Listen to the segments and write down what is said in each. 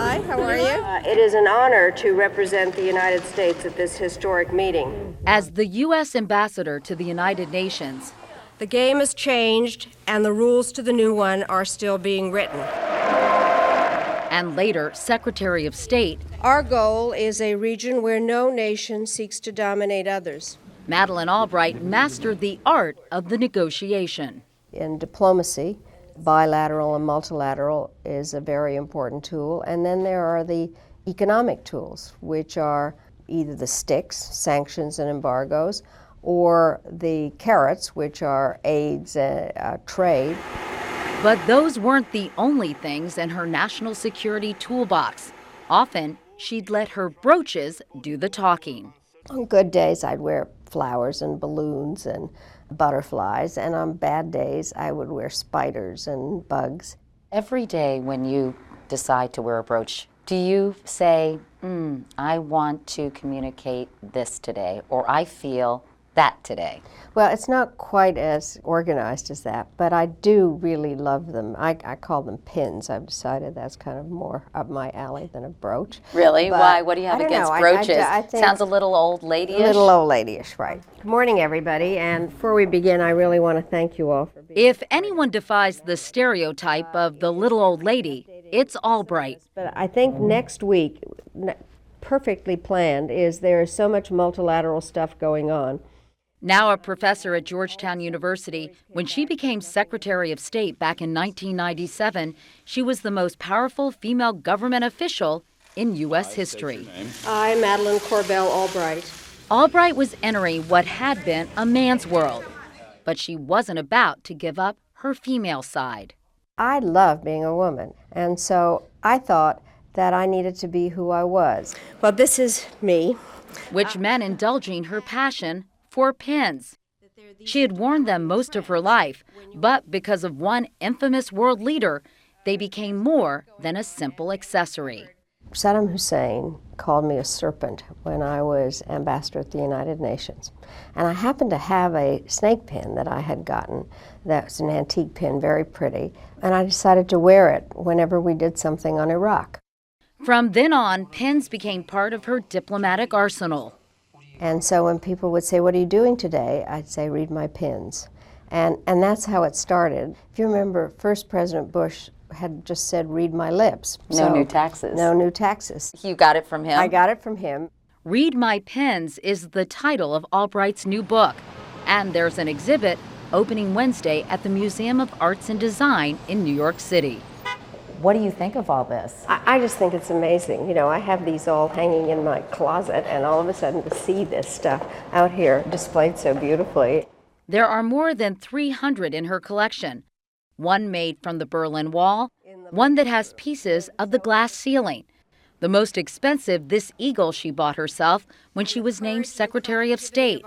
Hi, how are you? It is an honor to represent the United States at this historic meeting. As the U.S. ambassador to the United Nations, the game has changed, and the rules to the new one are still being written. And later, Secretary of State, our goal is a region where no nation seeks to dominate others. Madeleine Albright mastered the art of the negotiation. In diplomacy, bilateral and multilateral is a very important tool. And then there are the economic tools, which are either the sticks, sanctions and embargoes, or the carrots, which are aids, trade. But those weren't the only things in her national security toolbox. Often, she'd let her brooches do the talking. On good days, I'd wear flowers and balloons and butterflies, and on bad days, I would wear spiders and bugs. Every day when you decide to wear a brooch, do you say, I want to communicate this today, or I feel that today? Well, it's not quite as organized as that, but I do really love them. I call them pins. I've decided that's kind of more up my alley than a brooch. Really? But why? What do you have against brooches? I think sounds a little old ladyish. A little old ladyish, right. Good morning, everybody. And before we begin, I really want to thank you all for being here. If anyone defies the stereotype of the little old lady, it's Albright. But I think next week, perfectly planned, is there is so much multilateral stuff going on. Now a professor at Georgetown University, when she became Secretary of State back in 1997, she was the most powerful female government official in U.S. history. I, Madeleine Albright. Albright was entering what had been a man's world, but she wasn't about to give up her female side. I love being a woman, and so I thought that I needed to be who I was. Well, this is me. Which meant indulging her passion for pins. She had worn them most of her life, but because of one infamous world leader, they became more than a simple accessory. Saddam Hussein called me a serpent when I was ambassador at the United Nations. And I happened to have a snake pin that I had gotten that's an antique pin, very pretty, and I decided to wear it whenever we did something on Iraq. From then on, pins became part of her diplomatic arsenal. And so when people would say, "What are you doing today?" I'd say, "Read my pins." And that's how it started. If you remember, first President Bush had just said, "Read my lips." No new taxes. No new taxes. You got it from him? I got it from him. Read My Pins is the title of Albright's new book. And there's an exhibit opening Wednesday at the Museum of Arts and Design in New York City. What do you think of all this? I just think it's amazing. You know, I have these all hanging in my closet, and all of a sudden to see this stuff out here displayed so beautifully. There are more than 300 in her collection. One made from the Berlin Wall, one that has pieces of the glass ceiling. The most expensive, this eagle she bought herself when she was named Secretary of State.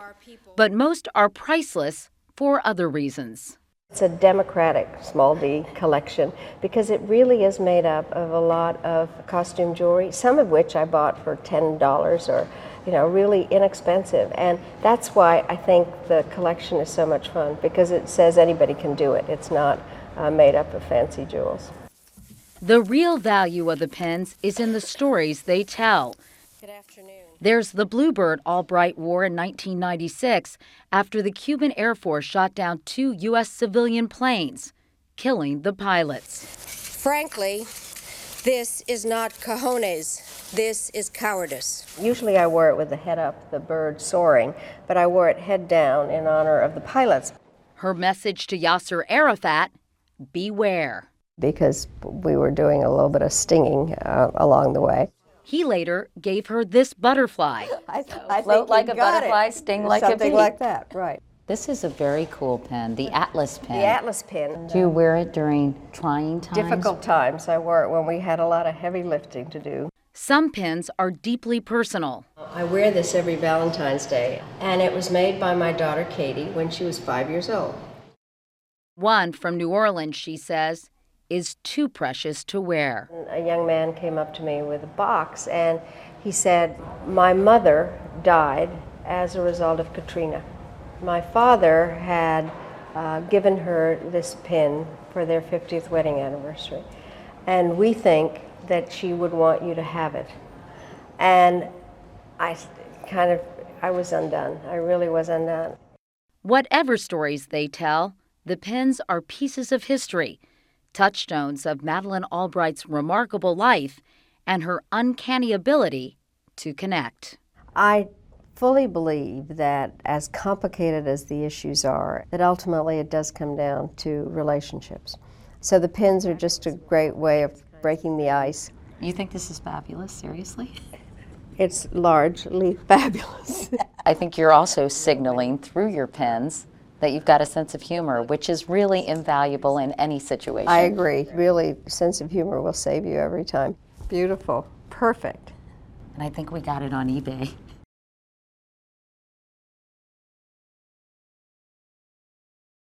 But most are priceless for other reasons. It's a democratic, small d, collection because it really is made up of a lot of costume jewelry, some of which I bought for $10 or, really inexpensive. And that's why I think the collection is so much fun, because it says anybody can do it. It's not made up of fancy jewels. The real value of the pins is in the stories they tell. Good afternoon. There's the Bluebird Albright wore in 1996 after the Cuban Air Force shot down 2 U.S. civilian planes, killing the pilots. Frankly, this is not cojones. This is cowardice. Usually I wore it with the head up, the bird soaring, but I wore it head down in honor of the pilots. Her message to Yasser Arafat, beware. Because we were doing a little bit of stinging along the way. He later gave her this butterfly. I float like a butterfly, sting like a bee. Something like that, right. This is a very cool pin, the Atlas pin. The Atlas pin. Do you wear it during trying times? Difficult times. I wore it when we had a lot of heavy lifting to do. Some pins are deeply personal. I wear this every Valentine's Day, and it was made by my daughter Katie when she was 5 years old. One from New Orleans, she says, is too precious to wear. A young man came up to me with a box and he said, "My mother died as a result of Katrina. My father had given her this pin for their 50th wedding anniversary. And we think that she would want you to have it. And I was undone. I really was undone. Whatever stories they tell, the pins are pieces of history, touchstones of Madeleine Albright's remarkable life and her uncanny ability to connect. I fully believe that as complicated as the issues are, that ultimately it does come down to relationships. So the pins are just a great way of breaking the ice. You think this is fabulous, seriously? It's largely fabulous. I think you're also signaling through your pins that you've got a sense of humor, which is really invaluable in any situation. I agree. Really, sense of humor will save you every time. Beautiful. Perfect. And I think we got it on eBay.